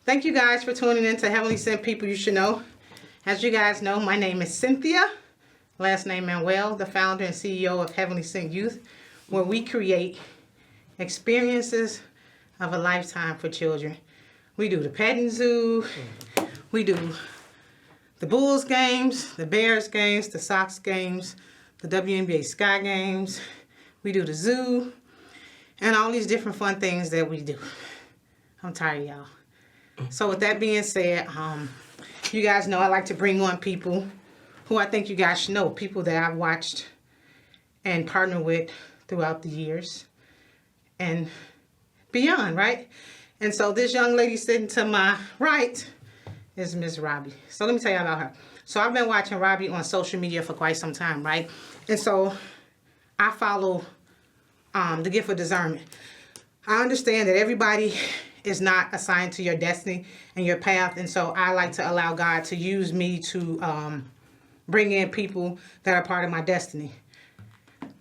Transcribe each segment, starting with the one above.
Thank you guys for tuning in to Heavenly Sent People You Should Know. As you guys know, my name is Cynthia, last name Manuel, the founder and CEO of Heavenly Sent Youth, where we create experiences of a lifetime for children. We do the petting zoo, we do the Bulls games, the Bears games, the Sox games, the WNBA Sky games. We do the zoo, and all these different fun things that we do. I'm tired of y'all. So with that being said, you guys know I like to bring on people who I think you guys should know, people that I've watched and partnered with throughout the years and beyond, right? And so this young lady sitting to my right is Miss Robbie. So let me tell you about her. So I've been watching Robbie on social media for quite some time, right? And so I follow the gift of discernment. I understand that everybody is not assigned to your destiny and your path, and so I like to allow God to use me to bring in people that are part of my destiny.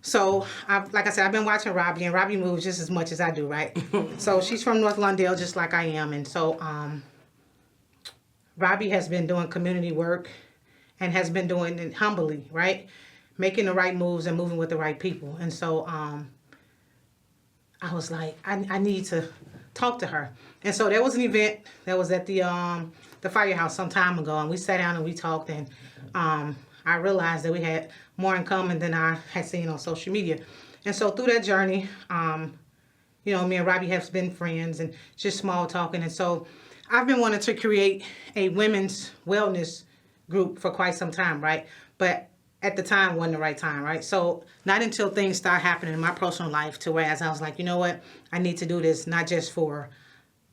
So, like I said, I've been watching Robbie, and Robbie moves just as much as I do, right? So she's from North Lawndale, just like I am, and so Robbie has been doing community work and has been doing it humbly, right? Making the right moves and moving with the right people. And so I was like, I need to talk to her. And so there was an event that was at the firehouse some time ago, and we sat down and we talked, and I realized that we had more in common than I had seen on social media. And so through that journey, you know, me and Robbie have been friends and just small talking. And so I've been wanting to create a women's wellness group for quite some time, right? But at the time wasn't the right time, right? So not until things start happening in my personal life to whereas I was like, you know what? I need to do this not just for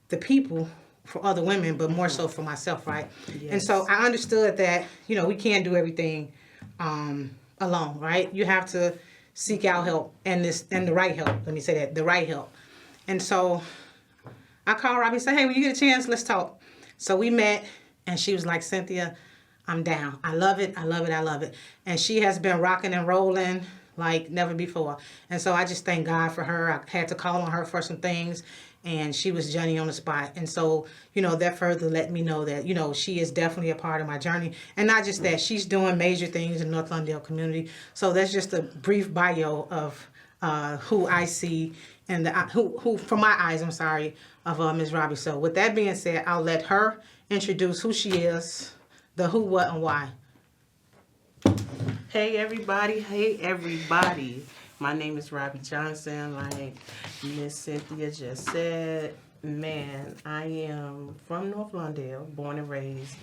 the people, for other women, but more so for myself, right? Yes. And so I understood that, you know, we can't do everything alone, right? You have to seek out help and the right help. Let me say that, the right help. And so I called Robbie and said, hey, when you get a chance, let's talk. So we met, and she was like, Cynthia, I'm down. I love it. I love it. I love it. And she has been rocking and rolling like never before. And so I just thank God for her. I had to call on her for some things, and she was Johnny on the spot. And so, you know, that further let me know that, you know, she is definitely a part of my journey. And not just that, she's doing major things in North Lawndale community. So that's just a brief bio of who I see and who from my eyes, I'm sorry, of Ms. Robbie. So with that being said, I'll let her introduce who she is, the who, what, and why. Hey everybody. My name is Robbie Johnson. Like Miss Cynthia just said, man, I am from North Lawndale, born and raised.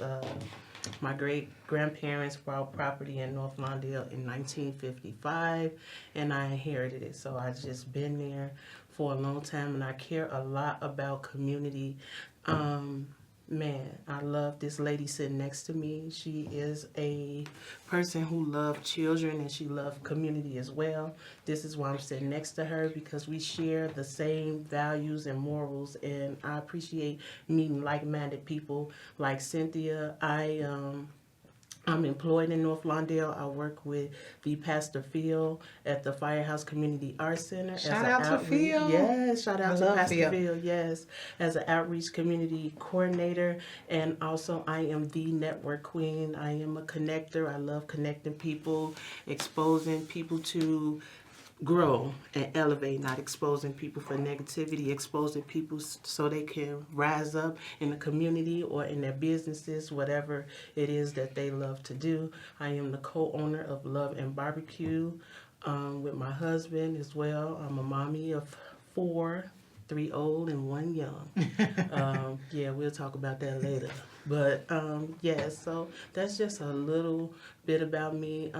My great-grandparents bought property in North Lawndale in 1955, and I inherited it. So I've just been there for a long time, and I care a lot about community. Man, I love this lady sitting next to me. She is a person who loves children, and she loves community as well. This is why I'm sitting next to her, because we share the same values and morals, and I appreciate meeting like-minded people like Cynthia. I'm employed in North Lawndale. I work with the Pastor Phil at the Firehouse Community Arts Center. Shout out to Phil. Yes, shout out to Pastor Phil. Yes, as an outreach community coordinator. And also I am the network queen. I am a connector. I love connecting people, exposing people to grow and elevate, not exposing people for negativity, exposing people so they can rise up in the community or in their businesses, whatever it is that they love to do. I am the co-owner of Love and Barbecue with my husband as well. I'm a mommy of 4, 3 old and 1 young. Yeah, we'll talk about that later. But yeah, so that's just a little bit about me.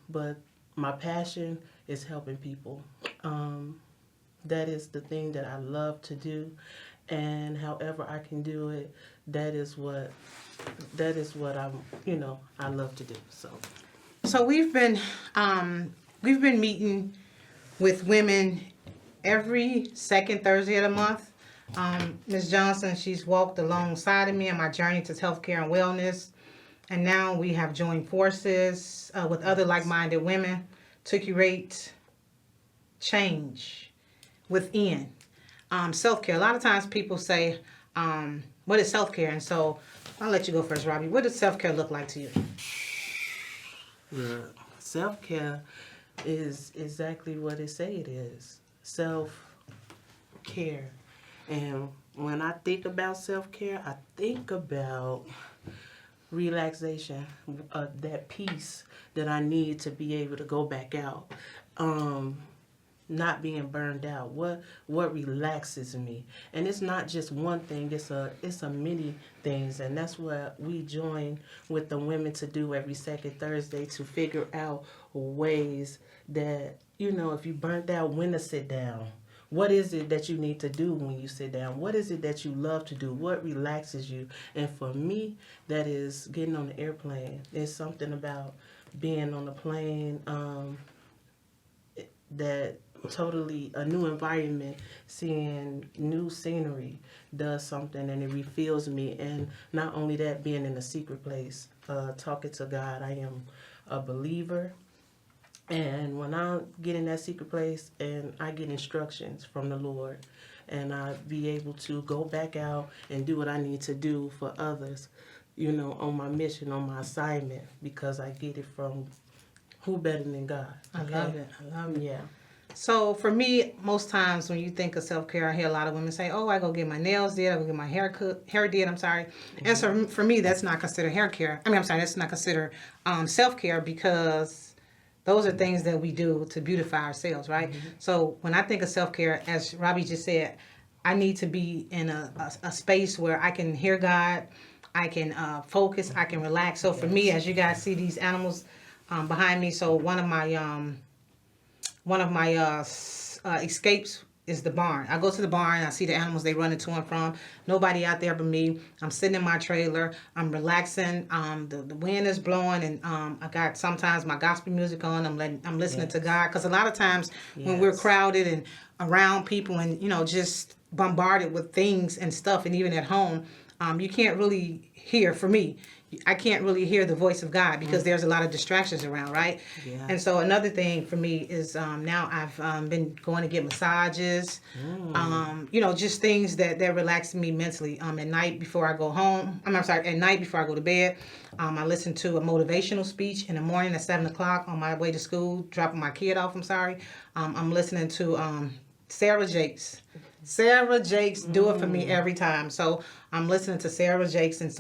But my passion is helping people. That is the thing that I love to do, and however I can do it, that is what I love to do. So we've been meeting with women every second Thursday of the month. Ms. Johnson, she's walked alongside of me in my journey to healthcare and wellness, and now we have joined forces with other like-minded women to curate change within. Self-care. A lot of times people say, what is self-care? And so I'll let you go first, Robbie. What does self-care look like to you? Yeah. Self-care is exactly what it say it is. Self-care. And when I think about self-care, I think about relaxation, that peace that I need to be able to go back out. Not being burned out. What relaxes me? And it's not just one thing. It's a many things, and that's what we join with the women to do every second Thursday, to figure out ways that, if you burnt out, when to sit down. What is it that you need to do when you sit down? What is it that you love to do? What relaxes you? And for me, that is getting on the airplane. There's something about being on the plane that totally a new environment, seeing new scenery does something, and it refills me. And not only that, being in a secret place, talking to God. I am a believer. And when I get in that secret place and I get instructions from the Lord, and I be able to go back out and do what I need to do for others, on my mission, on my assignment, because I get it from who better than God. Okay? I love it. Yeah. So for me, most times when you think of self-care, I hear a lot of women say, oh, I go get my nails did, I go get my hair did, I'm sorry. Mm-hmm. And so for me, that's not considered that's not considered self-care, because those are things that we do to beautify ourselves, right? Mm-hmm. So when I think of self-care, as Robbie just said, I need to be in a space where I can hear God, I can focus, I can relax. So for me, as you guys see these animals behind me, so one of my escapes is the barn. I go to the barn, I see the animals they running to and from. Nobody out there but me. I'm sitting in my trailer. I'm relaxing. The wind is blowing, and I got sometimes my gospel music on. I'm listening to God, because a lot of times when we're crowded and around people and just bombarded with things and stuff, and even at home, you can't really hear. For me, I can't really hear the voice of God, because there's a lot of distractions around, right? Yeah. And so another thing for me is now I've been going to get massages, just things that relax me mentally. At night before I go home, at night before I go to bed, I listen to a motivational speech. In the morning at 7 o'clock on my way to school, dropping my kid off, I'm listening to Sarah Jakes. Sarah Jakes do it for me every time. So I'm listening to Sarah Jakes, and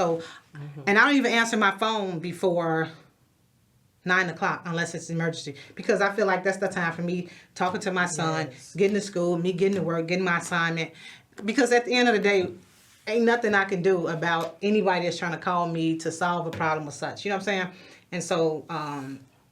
and I don't even answer my phone before 9 o'clock unless it's an emergency, because I feel like that's the time for me talking to my son, getting to school, me getting to work, getting my assignment. Because at the end of the day, ain't nothing I can do about anybody that's trying to call me to solve a problem or such. You know what I'm saying? And so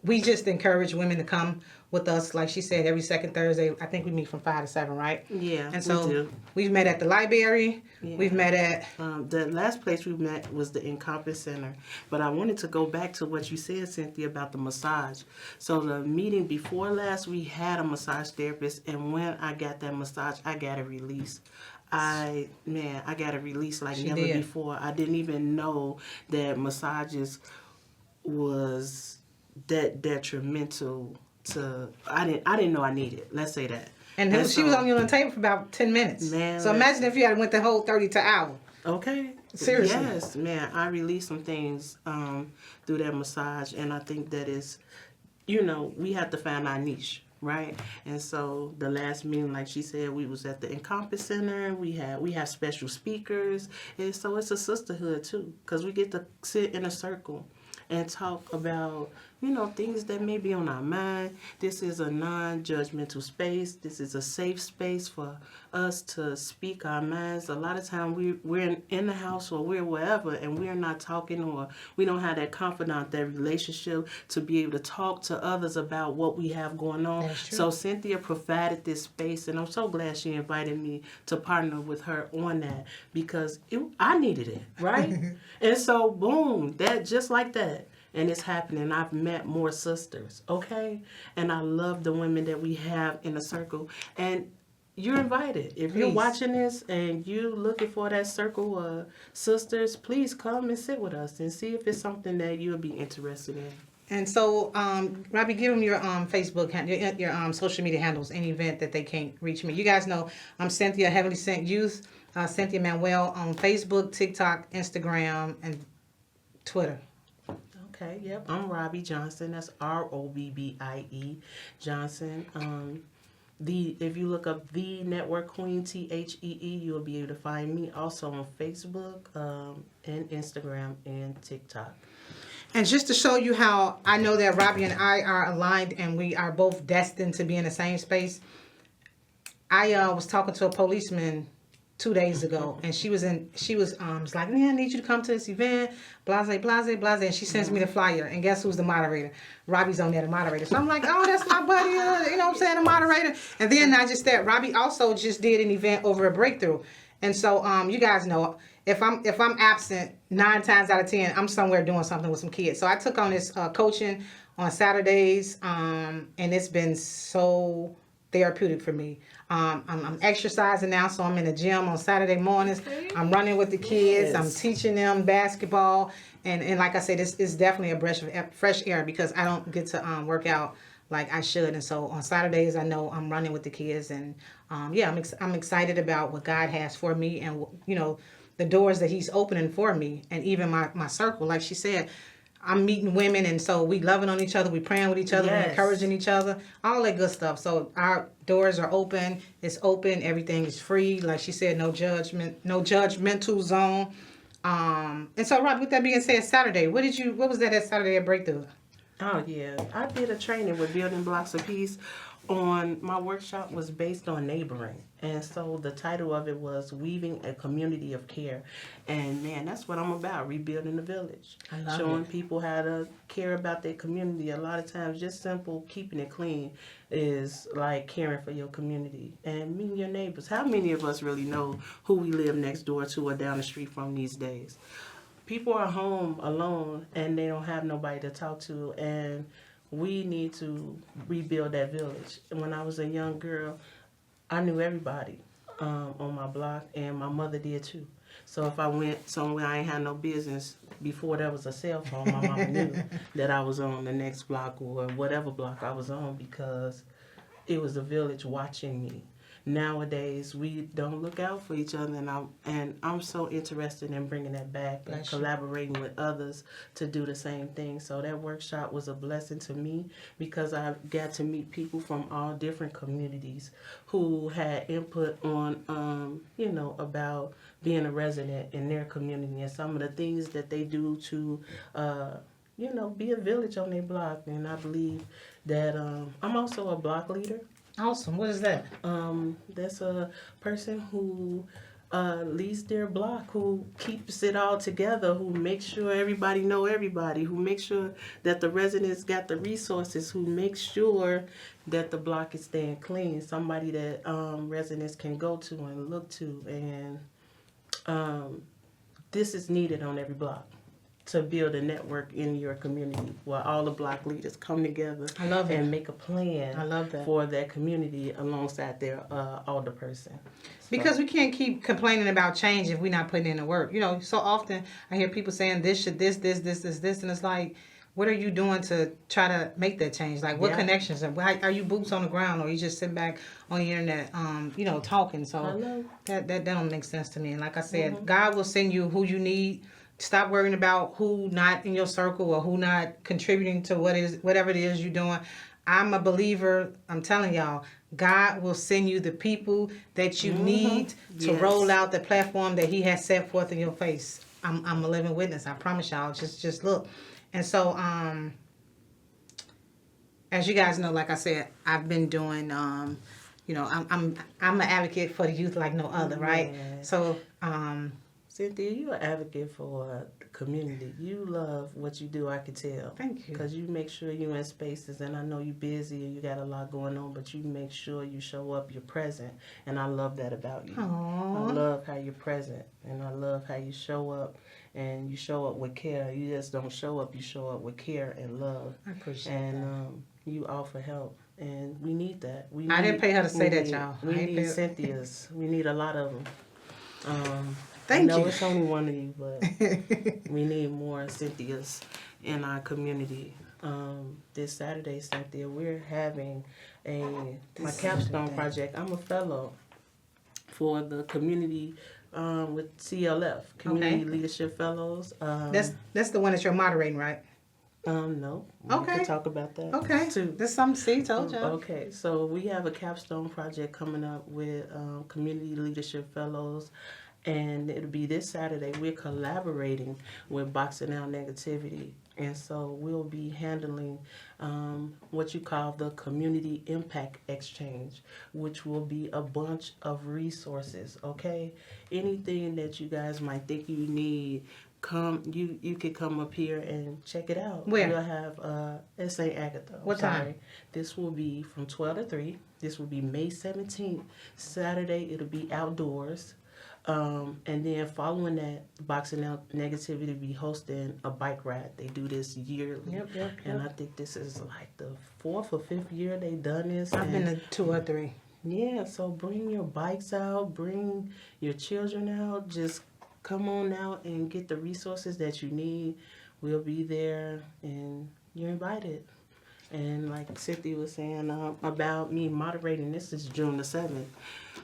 we just encourage women to come with us, like she said, every second Thursday. I think we meet from 5 to 7, right? Yeah. And so we've met at the library. Yeah. We've met at the last place we met was the Encompass Center. But I wanted to go back to what you said, Cynthia, about the massage. So the meeting before last, we had a massage therapist, and when I got that massage, I got a release. I got a release like never before. I didn't even know that massages was that detrimental to. I didn't know I needed. Let's say that. And she was on the table for about 10 minutes. Man, so imagine if you had went the whole 30 to hour. Okay. Seriously. Yes, man. I released some things through that massage, and I think that is, we have to find our niche. Right, and so the last meeting, like she said, we was at the Encompass Center. We have special speakers, and so it's a sisterhood too, because we get to sit in a circle and talk about things that may be on our mind. This is a non-judgmental space. This is a safe space for us to speak our minds. A lot of time we're in the house or we're wherever, and we're not talking, or we don't have that confidant, that relationship to be able to talk to others about what we have going on. So Cynthia provided this space, and I'm so glad she invited me to partner with her on that, because I needed it, right? And so boom, that just like that. And it's happening. I've met more sisters, okay? And I love the women that we have in the circle. And you're invited. If you're watching this and you're looking for that circle of sisters, please come and sit with us and see if it's something that you'll be interested in. And so, Robbie, give them your Facebook, your social media handles, any event that they can't reach me. You guys know I'm Cynthia, Heavenly Sent Youth. Cynthia Manuel on Facebook, TikTok, Instagram, and Twitter. Okay, yep. I'm Robbie Johnson. That's Robbie Johnson. If you look up the Network Queen THEE, you'll be able to find me also on Facebook, and Instagram and TikTok. And just to show you how I know that Robbie and I are aligned and we are both destined to be in the same space, I was talking to a policeman 2 days ago, and she was like, "Yeah, I need you to come to this event, blase, blase, blase," and she sends me the flyer, and guess who's the moderator? Robbie's on there, the moderator. So I'm like, "Oh, that's my buddy, you know what I'm saying, the moderator." And then I just said, Robbie also just did an event over a breakthrough, and so you guys know, if I'm absent 9 times out of 10, I'm somewhere doing something with some kids. So I took on this coaching on Saturdays, and it's been so therapeutic for me. I'm exercising now, so I'm in the gym on Saturday mornings. I'm running with the kids. Yes. I'm teaching them basketball. And like I said, it's definitely a breath of fresh air because I don't get to work out like I should. And so on Saturdays, I know I'm running with the kids. And yeah, I'm excited about what God has for me and, you know, the doors that he's opening for me. And even my circle, like she said, I'm meeting women, and so we loving on each other, we praying with each other, yes. We encouraging each other, all that good stuff. So our doors are open, it's open, everything is free. Like she said, no judgment, no judgmental zone. And so, Rob, with that being said, Saturday, what was that at Saturday at Breakthrough? Oh yeah, I did a training with Building Blocks of Peace. My workshop was based on neighboring, and so the title of it was Weaving a Community of Care. And man, that's what I'm about, rebuilding the village, showing people how to care about their community. A lot of times just simple keeping it clean is like caring for your community and meeting your neighbors. How many of us really know who we live next door to or down the street from these days? People are home alone and they don't have nobody to talk to, and we need to rebuild that village. And when I was a young girl, I knew everybody on my block, and my mother did too. So if I went somewhere I ain't had no business, before there was a cell phone, my mama knew that I was on the next block or whatever block I was on because it was a village watching me. Nowadays, we don't look out for each other, and I'm so interested in bringing that back and collaborating with others to do the same thing. So that workshop was a blessing to me because I got to meet people from all different communities who had input on, about being a resident in their community and some of the things that they do to, be a village on their block. And I believe that I'm also a block leader. Awesome. What is that? That's a person who leads their block, who keeps it all together, who makes sure everybody know everybody, who makes sure that the residents got the resources, who makes sure that the block is staying clean. Somebody that residents can go to and look to. And this is needed on every block to build a network in your community where all the block leaders come together and make a plan for that community alongside their alderperson. Because we can't keep complaining about change if we're not putting in the work. You know, so often I hear people saying this, and it's like, what are you doing to try to make that change? Like, what connections? Are you boots on the ground, or are you just sitting back on the internet, talking? So that don't make sense to me. And like I said, God will send you who you need. Stop worrying about who not in your circle or who not contributing to whatever it is you're doing. I'm a believer. I'm telling y'all, God will send you the people that you need to roll out the platform that he has set forth in your face. I'm a living witness. I promise y'all. Just look. And so, as you guys know, like I said, I've been doing, I'm an advocate for the youth like no other, right? Yeah. So, Cynthia, you're an advocate for the community. You love what you do, I can tell. Thank you. Because you make sure you're in spaces, and I know you're busy and you got a lot going on, but you make sure you show up, you're present, and I love that about you. Aww. I love how you're present, and I love how you show up, and you show up with care. You just don't show up, you show up with care and love. I appreciate that. You offer help, and we need that. I didn't pay her to say that, y'all. We need Cynthia's. We need a lot of them. Thank you. I know it's only one of you, but we need more Cynthias in our community. This Saturday, Cynthia, we're having my capstone project. I'm a fellow for the community with CLF, Community Leadership Fellows. That's the one that you're moderating, right? No. Okay. We can talk about that. Okay. Too. There's something. See, told you. Okay. So we have a capstone project coming up with Community Leadership Fellows, and it'll be this Saturday. We're collaborating with Boxing Out Negativity, and so we'll be handling what you call the Community Impact Exchange, which will be a bunch of resources. Okay, anything that you guys might think you need. You could come up here and check it out. Where? We'll have it's St. Agatha. What time? This will be from 12 to 3. This will be May 17th. Saturday, it'll be outdoors. And then following that, Boxing Out Negativity will be hosting a bike ride. They do this yearly. Yep. And I think this is like the 4th or 5th year they've done this. I've been to 2 or 3. Yeah, so bring your bikes out, bring your children out, just come on out and get the resources that you need. We'll be there, and you're invited. And like Cynthia was saying about me moderating, this is June the 7th.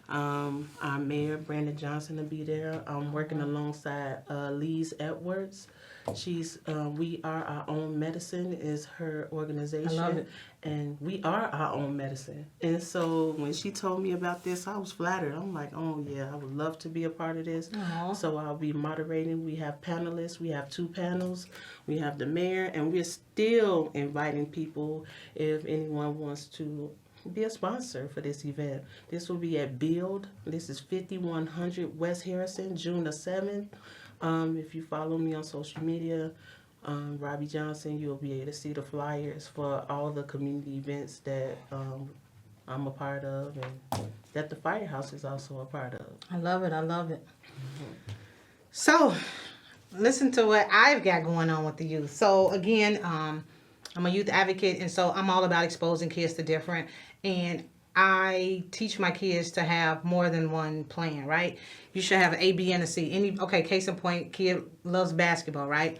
Our mayor, Brandon Johnson, will be there. I'm working alongside Lise Edwards. She's We Are Our Own Medicine is her organization. I love it. And we are our own medicine. And so when she told me about this, I was flattered. I'm like, oh yeah, I would love to be a part of this. Aww. So I'll be moderating. We have panelists. We have 2 panels. We have the mayor, and we're still inviting people if anyone wants to be a sponsor for this event. This will be at Build. This is 5100 West Harrison, June the 7th. If you follow me on social media, Robbie Johnson, you'll be able to see the flyers for all the community events that I'm a part of and that the Firehouse is also a part of. I love it. Mm-hmm. So, listen to what I've got going on with the youth. So, again, I'm a youth advocate, and so I'm all about exposing kids to different. And I teach my kids to have more than one plan, right? You should have an A, B, and a C. Case in point, kid loves basketball, right?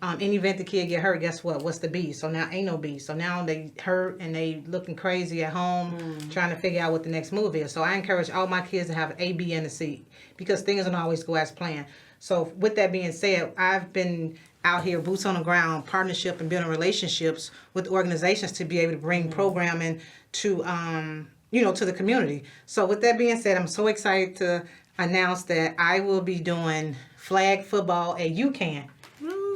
Any event the kid get hurt, guess what? What's the B? So now ain't no B. So now they hurt and they looking crazy at home trying to figure out what the next move is. So I encourage all my kids to have an A, B, and a C because things don't always go as planned. So with that being said, I've been out here, boots on the ground, partnership and building relationships with organizations to be able to bring programming to, to the community. So with that being said, I'm so excited to announce that I will be doing flag football at UCAN.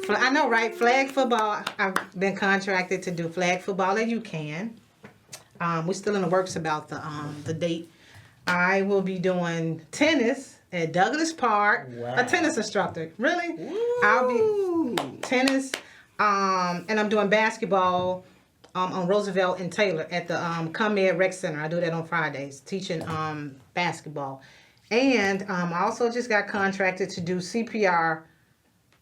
I know, right? Flag football. I've been contracted to do flag football at UCAN. We're still in the works about the date. I will be doing tennis at Douglas Park. Wow. A tennis instructor. Really? Woo. I'll be tennis. And I'm doing basketball on Roosevelt and Taylor at the ComEd Rec Center. I do that on Fridays, teaching basketball. And I also just got contracted to do CPR.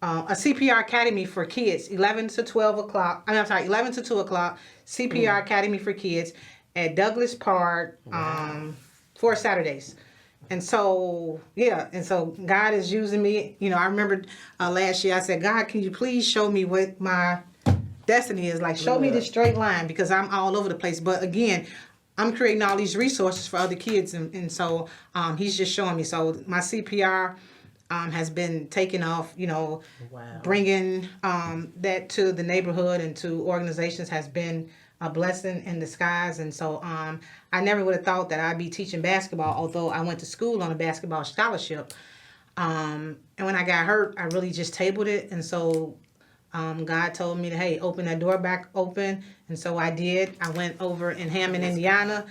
A CPR Academy for kids, 11 to 2 o'clock, CPR Academy for kids at Douglas Park, 4 Saturdays. And so, God is using me. I remember last year I said, God, can you please show me what my destiny is? Like, show me the straight line because I'm all over the place. But again, I'm creating all these resources for other kids. And so he's just showing me. So my CPR has been taking off, bringing that to the neighborhood and to organizations has been a blessing in disguise. And so I never would have thought that I'd be teaching basketball, although I went to school on a basketball scholarship. And when I got hurt, I really just tabled it. And so God told me to, hey, open that door back open. And so I did. I went over in Hammond, Indiana.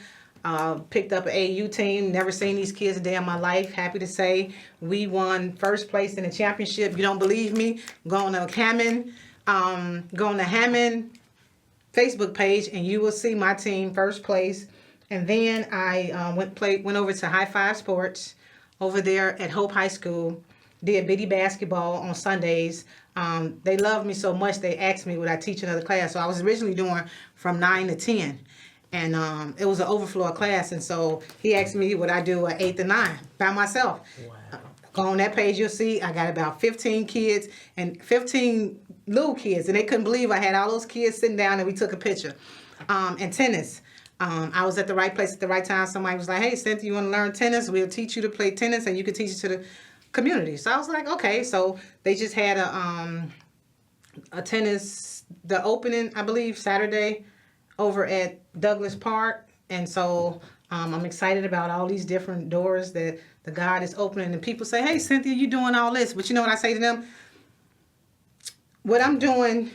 Picked up an AU team. Never seen these kids a day in my life. Happy to say we won first place in the championship. You don't believe me? Go on to Hammond Facebook page and you will see my team first place. And then I went over to High Five Sports over there at Hope High School. Did bitty basketball on Sundays. They loved me so much they asked me would I teach another class. So I was originally doing from 9 to 10. And it was an overflow class, and so he asked me would I do an 8 to 9 by myself. Wow. Go on that page, you'll see I got about 15 kids and 15 little kids, and they couldn't believe I had all those kids sitting down and we took a picture. And tennis. I was at the right place at the right time. Somebody was like, hey, Cynthia, you want to learn tennis? We'll teach you to play tennis, and you can teach it to the community. So I was like, okay. So they just had a tennis, the opening, I believe, Saturday over at Douglas Park. And so I'm excited about all these different doors that the God is opening. And people say, hey, Cynthia, you doing all this. But you know what I say to them? What I'm doing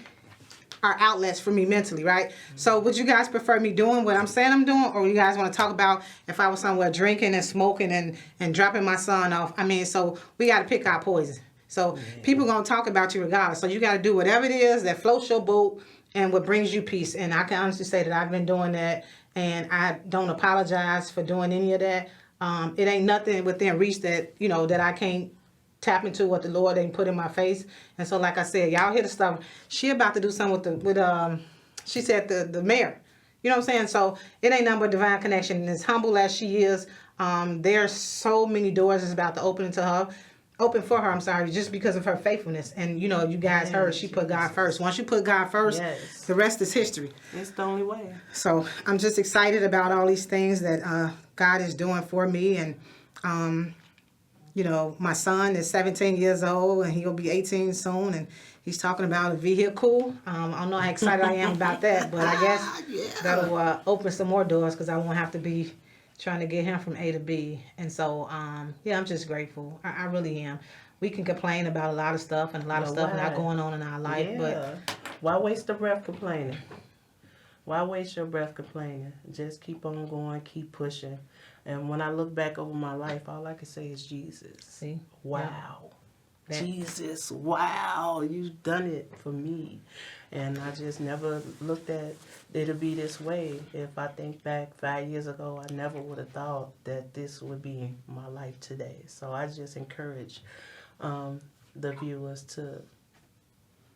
are outlets for me mentally, right? So would you guys prefer me doing what I'm saying I'm doing, or you guys want to talk about if I was somewhere drinking and smoking and dropping my son off? I mean, so we got to pick our poison. So people going to talk about you regardless. So you got to do whatever it is that floats your boat and what brings you peace. And I can honestly say that I've been doing that, and I don't apologize for doing any of that. It ain't nothing within reach that, you know, that I can't tap into what the Lord ain't put in my face. And so, like I said, y'all hear the stuff. She about to do something she said the mayor. You know what I'm saying? So it ain't nothing but divine connection. And as humble as she is, there's so many doors that's about to open for her, I'm sorry, just because of her faithfulness. And, you know, you guys heard she put God first. Once you put God first, the rest is history. It's the only way. So I'm just excited about all these things that God is doing for me. And, you know, my son is 17 years old, and he'll be 18 soon, and he's talking about a vehicle. I don't know how excited I am about that, but I guess that'll open some more doors because I won't have to be trying to get him from A to B. And so, yeah, I'm just grateful. I really am. We can complain about a lot of stuff and a lot of stuff not going on in our life, but why waste the breath complaining? Why waste your breath complaining? Just keep on going, keep pushing. And when I look back over my life, all I can say is Jesus. See? Wow. Yeah. Jesus, wow, you've done it for me. And I just never looked at it'll be this way. If I think back 5 years ago, I never would have thought that this would be my life today. So I just encourage the viewers to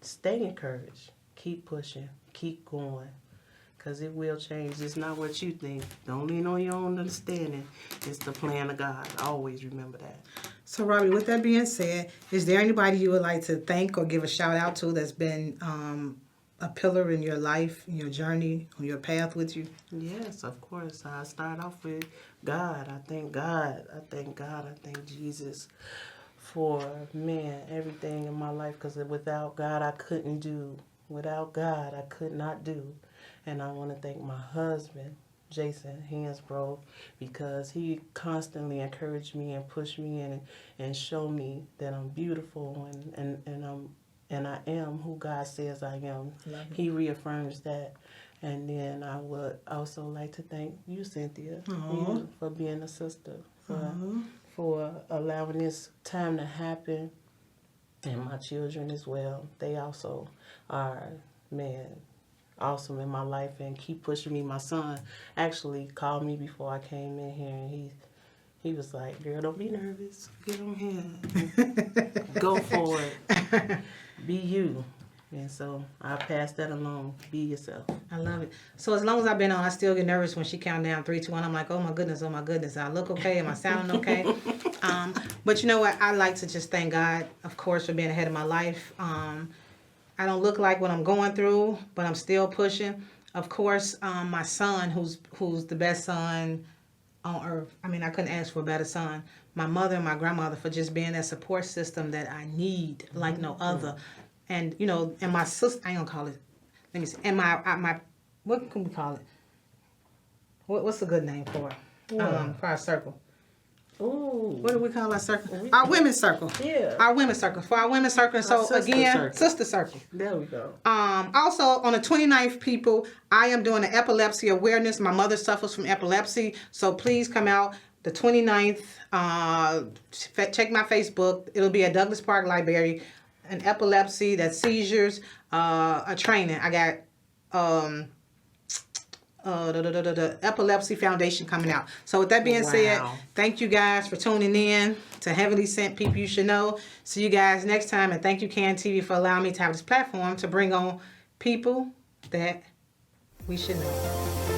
stay encouraged. Keep pushing. Keep going. Because it will change. It's not what you think. Don't lean on your own understanding. It's the plan of God. Always remember that. So, Robbie, with that being said, is there anybody you would like to thank or give a shout out to that's been a pillar in your life, in your journey, on your path with you? Yes, of course. I start off with God. I thank God. I thank God. I thank Jesus for, man, everything in my life. Because without God, I couldn't do. Without God, I could not do. And I want to thank my husband, Jason Hansbrough, because he constantly encouraged me and pushed me and showed me that I'm beautiful and I am who God says I am. He reaffirms that. And then I would also like to thank you, Cynthia, for being a sister, for allowing this time to happen, and my children as well. They also are, man, awesome in my life and keep pushing me. My son actually called me before I came in here, and he was like, girl, don't be nervous. Get on here. Go for it. Be you. And so I pass that along. Be yourself. I love it. So as long as I've been on, I still get nervous when she count down 3, 2, 1. I'm like, oh my goodness. I look okay. Am I sounding okay? But you know what? I like to just thank God, of course, for being ahead of my life. I don't look like what I'm going through, but I'm still pushing. Of course, my son, who's the best son on earth. I mean, I couldn't ask for a better son. My mother and my grandmother for just being that support system that I need like no other. And, you know, and my sister, I ain't gonna call it, let me see, and my what can we call it? What's a good name for it? For our circle? Ooh. What do we call our circle? Our women's circle. Yeah. Our women's circle. For our women's circle. So sister circle. There we go. Also, on the 29th, people, I am doing an epilepsy awareness. My mother suffers from epilepsy. So please come out the 29th. Check my Facebook. It'll be at Douglas Park Library. An epilepsy, that's seizures, a training. I got the Epilepsy Foundation coming out. So with that being said, thank you guys for tuning in to Heavenly Sent People You Should Know. See you guys next time, and thank you CAN TV for allowing me to have this platform to bring on people that we should know.